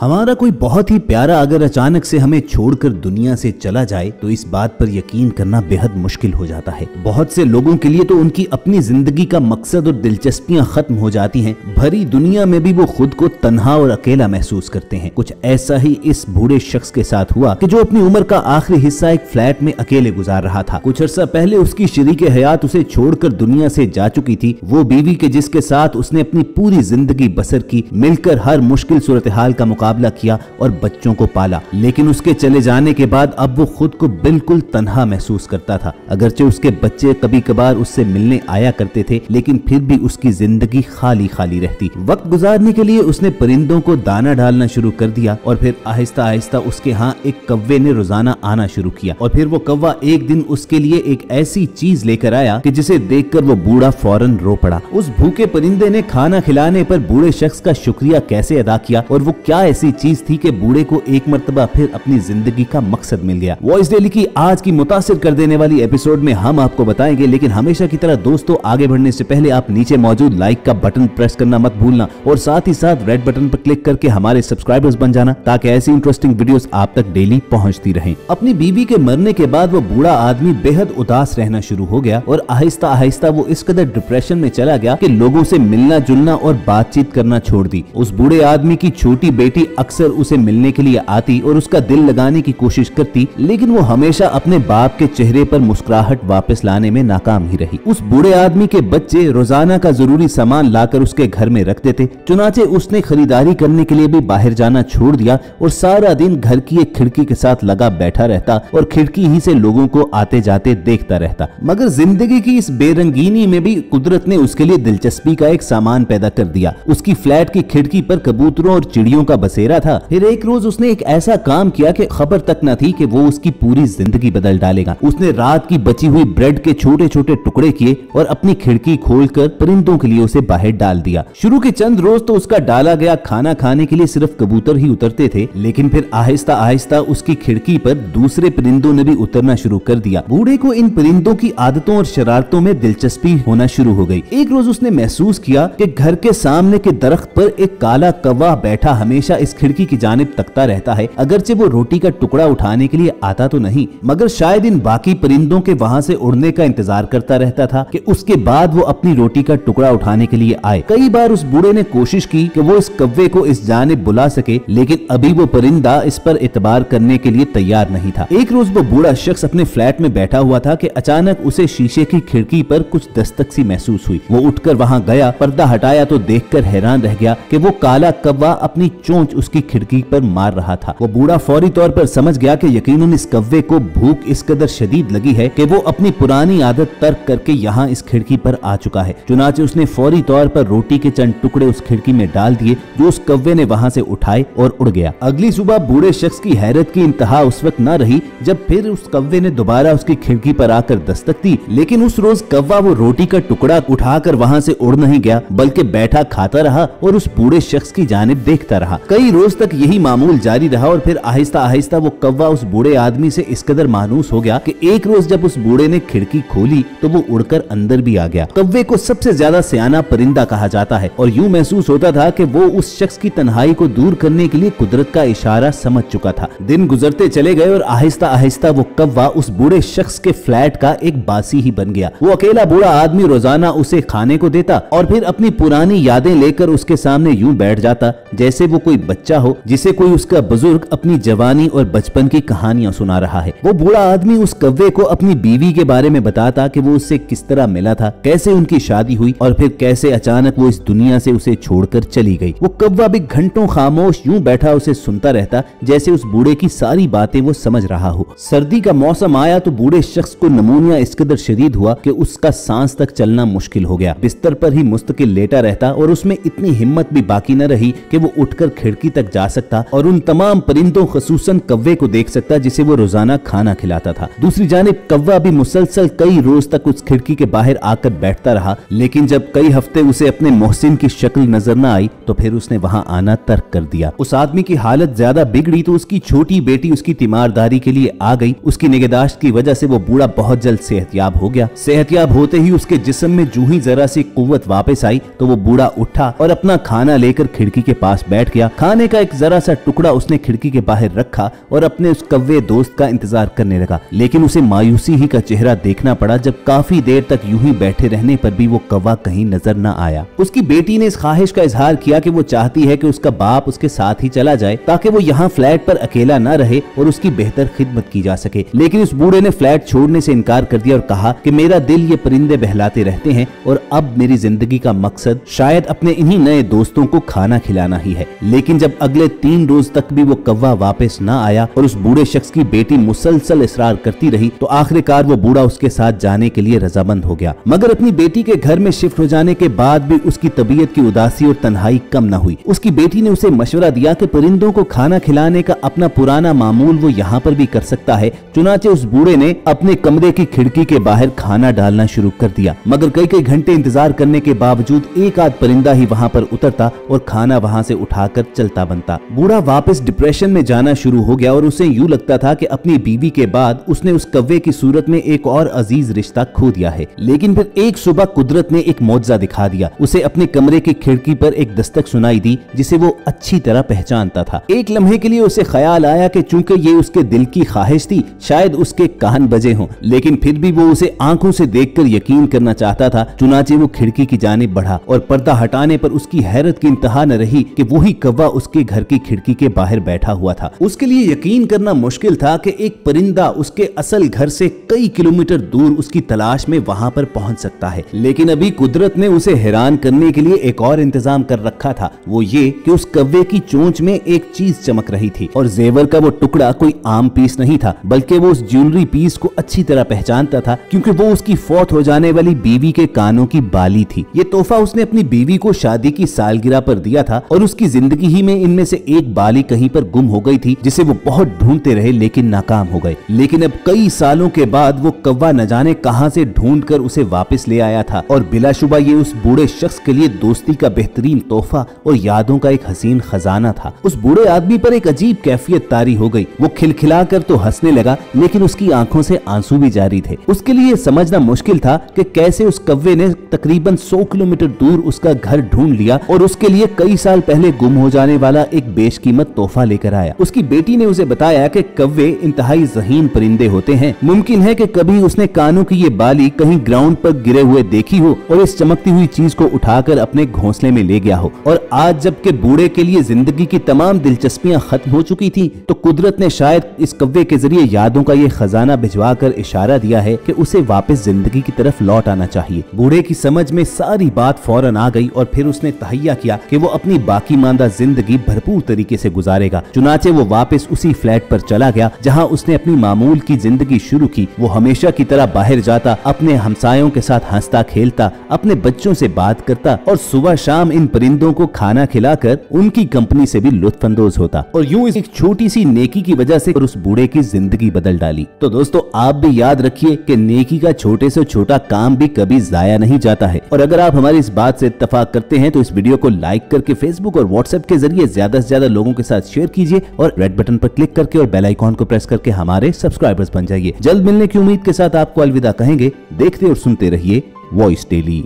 हमारा कोई बहुत ही प्यारा अगर अचानक से हमें छोड़कर दुनिया से चला जाए तो इस बात पर यकीन करना बेहद मुश्किल हो जाता है। बहुत से लोगों के लिए तो उनकी अपनी जिंदगी का मकसद और दिलचस्पियां खत्म हो जाती हैं। भरी दुनिया में भी वो खुद को तन्हा और अकेला महसूस करते हैं। कुछ ऐसा ही इस बूढ़े शख्स के साथ हुआ कि जो अपनी उम्र का आखिरी हिस्सा एक फ्लैट में अकेले गुजार रहा था। कुछ अर्सा पहले उसकी शरीके हयात उसे छोड़कर दुनिया से जा चुकी थी। वो बीवी के जिसके साथ उसने अपनी पूरी जिंदगी बसर की, मिलकर हर मुश्किल सूरत हाल का मुकाबला किया और बच्चों को पाला। लेकिन उसके चले जाने के बाद अब वो खुद को बिल्कुल तन्हा महसूस करता था। अगरचे उसके बच्चे कभी कभार उससे मिलने आया करते थे, लेकिन फिर भी उसकी जिंदगी खाली खाली रहती। वक्त गुजारने के लिए उसने परिंदों को दाना डालना शुरू कर दिया और फिर आहिस्ता आहिस्ता उसके यहाँ एक कौवे ने रोजाना आना शुरू किया। और फिर वो कौवा एक दिन उसके लिए एक ऐसी चीज लेकर आया कि जिसे देखकर वो बूढ़ा फौरन रो पड़ा। उस भूखे परिंदे ने खाना खिलाने पर बूढ़े शख्स का शुक्रिया कैसे अदा किया और वो क्या ऐसी चीज थी कि बूढ़े को एक मर्तबा फिर अपनी जिंदगी का मकसद मिल गया। वॉइस डेली की आज की मुतासिर कर देने वाली एपिसोड में हम आपको बताएंगे, लेकिन हमेशा की तरह दोस्तों आगे बढ़ने से पहले आप नीचे मौजूद लाइक का बटन प्रेस करना मत भूलना और साथ ही साथ रेड बटन पर क्लिक करके हमारे सब्सक्राइबर्स बन जाना ताकि ऐसी इंटरेस्टिंग वीडियोस आप तक डेली पहुंचती रहें। अपनी बीवी के मरने के बाद वो बूढ़ा आदमी बेहद उदास रहना शुरू हो गया और आहिस्ता आहिस्ता वो इस कदर डिप्रेशन में चला गया कि लोगों से मिलना जुलना और बातचीत करना छोड़ दी। उस बूढ़े आदमी की छोटी बेटी अक्सर उसे मिलने के लिए आती और उसका दिल लगाने की कोशिश करती, लेकिन वो हमेशा अपने बाप के चेहरे पर मुस्कुराहट वापस लाने में नाकाम ही रही। उस बूढ़े आदमी के बच्चे रोजाना का जरूरी सामान लाकर उसके घर में रख देते, चुनाचे उसने खरीदारी करने के लिए भी बाहर जाना छोड़ दिया और सारा दिन घर की एक खिड़की के साथ लगा बैठा रहता और खिड़की ही से लोगों को आते जाते देखता रहता। मगर जिंदगी की इस बेरंगीनी में भी कुदरत ने उसके लिए दिलचस्पी का एक सामान पैदा कर दिया। उसकी फ्लैट की खिड़की पर कबूतरों और चिड़ियों का बसेरा था। फिर एक रोज उसने एक ऐसा काम किया कि खबर तक न थी कि वो उसकी पूरी जिंदगी बदल डालेगा। उसने रात की बची हुई ब्रेड के छोटे छोटे टुकड़े किए और अपनी खिड़की खोलकर परिंदों के लिए उसे बाहर डाल दिया। शुरू के चंद रोज तो उसका डाला गया खाना खाने के लिए सिर्फ कबूतर ही उतरते थे, लेकिन फिर आहिस्ता आहिस्ता उसकी खिड़की पर दूसरे परिंदों ने भी उतरना शुरू कर दिया। बूढ़े को इन परिंदों की आदतों और शरारतों में दिलचस्पी होना शुरू हो गई। एक रोज उसने महसूस किया कि घर के सामने के दरख्त पर एक काला कौवा बैठा हमेशा इस खिड़की की जानिब तकता रहता है। अगरचे वो रोटी का टुकड़ा उठाने के लिए आता तो नहीं, मगर शायद इन बाकी परिंदों के वहाँ से उड़ने का इंतजार करता रहता था कि उसके बाद वो अपनी रोटी का टुकड़ा उठाने के लिए आए। कई बार उस बूढ़े ने कोशिश की कि वो इस कौवे को इस जानिब बुला सके, लेकिन अभी वो परिंदा इस पर एतबार करने के लिए तैयार नहीं था। एक रोज वो बूढ़ा शख्स अपने फ्लैट में बैठा हुआ था कि अचानक उसे शीशे की खिड़की पर कुछ दस्तक सी महसूस हुई। वो उठकर वहाँ गया, पर्दा हटाया तो देखकर हैरान रह गया कि वो काला कौवा अपनी चोंच उसकी खिड़की पर मार रहा था। वो बूढ़ा फौरी तौर पर समझ गया कि यकीनन इस कौवे को भूख इस कदर शदीद लगी है कि वो अपनी पुरानी आदत तर्क करके यहाँ इस खिड़की पर आ चुका है। चुनाचे उसने फौरी तौर पर रोटी के चंद टुकड़े उस खिड़की में डाल दिए जो उस कौवे ने वहाँ से उठाए और उड़ गया। अगली सुबह बूढ़े शख्स की हैरत की इंतहा उस वक्त न रही जब फिर उस कौवे ने दोबारा उसकी खिड़की पर आकर दस्तक दी, लेकिन उस रोज कौवा वो रोटी का टुकड़ा उठाकर वहाँ से उड़ नहीं गया, बल्कि बैठा खाता रहा और उस बूढ़े शख्स की जानिब देखता रहा। कई रोज तक यही मामूल जारी रहा और फिर आहिस्ता आहिस्ता वो कौवा उस बूढ़े आदमी से इस कदर मानूस हो गया कि एक रोज जब उस बूढ़े ने खिड़की खोली तो वो उड़कर अंदर भी आ गया। कौवे को सबसे ज्यादा सियाना परिंदा कहा जाता है और यूं महसूस होता था कि वो उस शख्स की तन्हाई को दूर करने के लिए कुदरत का इशारा समझ चुका था। दिन गुजरते चले गए और आहिस्ता आहिस्ता वो कौवा उस बूढ़े शख्स के फ्लैट का एक बासी ही बन गया। वो अकेला बूढ़ा आदमी रोजाना उसे खाने को देता और फिर अपनी पुरानी यादें लेकर उसके सामने यूं बैठ जाता जैसे वो कोई बच्चा हो जिसे कोई उसका बुजुर्ग अपनी जवानी और बचपन की कहानियां सुना रहा है। वो बूढ़ा आदमी उस कौवे को अपनी बीवी के बारे में बताता कि वो उससे किस तरह मिला था, कैसे उनकी शादी हुई और फिर कैसे अचानक वो इस दुनिया से उसे छोड़कर चली गई। वो कौवा भी घंटों खामोश यूं बैठा उसे सुनता रहता जैसे उस बूढ़े की सारी बातें वो समझ रहा हो। सर्दी का मौसम आया तो बूढ़े शख्स को निमोनिया इस कदर शदीद हुआ कि उसका सांस तक चलना मुश्किल हो गया। बिस्तर पर ही मुस्तकिल लेटा रहता और उसमें इतनी हिम्मत भी बाकी न रही कि वो उठकर खिड़की तक जा सकता और उन तमाम परिंदों खसूसन कौवे को देख सकता जिसे वो रोजाना खाना खिलाता था। दूसरी जानिब कौवा भी मुसलसल कई रोज तक उस खिड़की के बाहर आकर बैठता रहा, लेकिन जब कई हफ्ते उसे अपने मोहसिन की शक्ल नजर न आई तो फिर उसने वहाँ आना तर्क कर दिया। उस आदमी की हालत ज्यादा बिगड़ी तो उसकी छोटी बेटी उसकी तीमारदारी के लिए आ गई। उसकी निगहदाश्त की वजह से वो बूढ़ा बहुत जल्द सेहतयाब हो गया। सेहतयाब होते ही उसके जिस्म में जूं ही जरा सी कुव्वत वापस आई तो वो बूढ़ा उठा और अपना खाना लेकर खिड़की के पास बैठ गया। खाने का एक जरा सा टुकड़ा उसने खिड़की के बाहर रखा और अपने उस कव्वे दोस्त का इंतजार करने लगा, लेकिन उसे मायूसी ही का चेहरा देखना पड़ा जब काफी देर तक यूं ही बैठे रहने पर भी वो कौवा कहीं नजर न आया। उसकी बेटी ने इस ख्वाहिश का इजहार किया कि वो चाहती है कि उसका बाप उसके साथ ही चला जाए ताकि वो यहाँ फ्लैट पर अकेला न रहे और उसकी बेहतर खिदमत की जा सके, लेकिन उस बूढ़े ने फ्लैट छोड़ने से इनकार कर दिया और कहा कि मेरा दिल ये परिंदे बहलाते रहते हैं और अब मेरी जिंदगी का मकसद शायद अपने इन्हीं नए दोस्तों को खाना खिलाना ही है। लेकिन जब अगले 3 रोज तक भी वो कौवा वापस न आया और उस बूढ़े शख्स की बेटी मुसलसल इसरार करती रही तो आखिरकार वो बूढ़ा उसके साथ जाने के लिए रजामंद हो गया। मगर अपनी बेटी के घर में शिफ्ट हो जाने के बाद भी उसकी तबीयत की उदासी और तन्हाई कम न हुई। उसकी बेटी ने उसे मशवरा दिया कि परिंदों को खाना खिलाने का अपना पुराना मामूल वो यहाँ पर भी कर सकता है। चुनाचे उस बूढ़े ने अपने कमरे की खिड़की के बाहर खाना डालना शुरू कर दिया, मगर कई कई घंटे इंतजार करने के बावजूद एक आध परिंदा ही वहाँ पर उतरता और खाना वहाँ से उठाकर चलता बनता। बूढ़ा वापस डिप्रेशन में जाना शुरू हो गया और उसे यूं लगता था कि अपनी बीवी के बाद उसने उस कव्वे की सूरत में एक और अजीज रिश्ता खो दिया है। लेकिन फिर एक सुबह कुदरत ने एक मौजज़ा दिखा दिया। उसे अपने कमरे की खिड़की पर एक दस्तक सुनाई दी जिसे वो अच्छी तरह पहचानता था। एक लम्हे के लिए उसे ख्याल आया कि चूंकि ये उसके दिल की ख्वाहिश थी शायद उसके कान बजे हों, लेकिन फिर भी वो उसे आंखों से देखकर यकीन करना चाहता था। चुनाचे वो खिड़की की जानिब बढ़ा और पर्दा हटाने पर उसकी हैरत की इंतहा न रही कि वही कौवा उसके घर की खिड़की के बाहर बैठा हुआ था। उसके लिए यकीन करना मुश्किल था कि एक परिंदा उसके असल घर से कई किलोमीटर दूर उसकी तलाश में वहां पर पहुंच सकता है। लेकिन अभी कुदरत ने उसे हैरान करने के लिए एक और इंतजाम कर रखा था, वो ये कि उस कौवे की चोंच में एक चीज चमक रही थी और जेवर का वो टुकड़ा कोई आम पीस नहीं था, बल्कि वो उस ज्वेलरी पीस को अच्छी तरह पहचानता था क्योंकि वो उसकी फौत हो जाने वाली बीवी के कानों की बाली थी। ये तोहफा उसने अपनी बीवी को शादी की सालगिरह पर दिया था और उसकी जिंदगी ही में इनमें से एक बाली कहीं पर गुम हो गई थी जिसे वो बहुत ढूंढते रहे लेकिन नाकाम हो गए। लेकिन अब कई सालों के बाद वो कौवा न जाने कहां से ढूंढकर उसे वापस ले आया था और बिलाशुबा ये उस बूढ़े शख्स के लिए दोस्ती का बेहतरीन तोहफा और यादों का एक हसीन खजाना था। उस बूढ़े आदमी पर एक अजीब कैफियत तारी हो गई। वो खिलखिला कर तो हंसने लगा लेकिन उसकी आंखों से आंसू भी जारी थे। उसके लिए समझना मुश्किल था कि कैसे उस कौवे ने तकरीबन 100 किलोमीटर दूर उसका घर ढूंढ लिया और उसके लिए कई साल पहले गुम हो जाने वाला एक बेशकीमत तोहफा लेकर आया। उसकी बेटी ने उसे बताया कि कौवे इंतहाई ज़हीन परिंदे होते हैं। मुमकिन है कि कभी उसने कानों की ये बाली कहीं ग्राउंड पर गिरे हुए देखी हो और इस चमकती हुई चीज को उठाकर अपने घोंसले में ले गया हो। और आज जबकि बूढ़े के लिए जिंदगी की तमाम दिलचस्पियां खत्म हो चुकी थी तो कुदरत ने शायद इस कौवे के जरिए यादों का ये खजाना भिजवा कर इशारा दिया है कि उसे वापस जिंदगी की तरफ लौट आना चाहिए। बूढ़े की समझ में सारी बात फौरन आ गई और फिर उसने तहैया किया कि वो अपनी बाकी मांदा जिंदगी भरपूर तरीके से गुजारेगा। चुनाचे वो वापस उसी फ्लैट पर चला गया जहां उसने अपनी मामूल की जिंदगी शुरू की। वो हमेशा की तरह बाहर जाता, अपने हमसायों के साथ हंसता खेलता, अपने बच्चों से बात करता और सुबह शाम इन परिंदों को खाना खिलाकर उनकी कंपनी से भी लुत्फानंदोज होता। और यूं इस एक छोटी सी नेकी की वजह से उस बूढ़े की जिंदगी बदल डाली। तो दोस्तों आप भी याद रखिए कि नेकी का छोटे से छोटा काम भी कभी जाया नहीं जाता है। और अगर आप हमारी इस बात से इत्तेफाक करते हैं तो इस वीडियो को लाइक करके फेसबुक और व्हाट्सएप के जरिए ज्यादा से ज्यादा लोगों के साथ शेयर कीजिए और रेड बटन पर क्लिक करके और बेल आइकॉन को प्रेस करके हमारे सब्सक्राइबर्स बन जाइए। जल्द मिलने की उम्मीद के साथ आपको अलविदा कहेंगे। देखते और सुनते रहिए वॉइस डेली।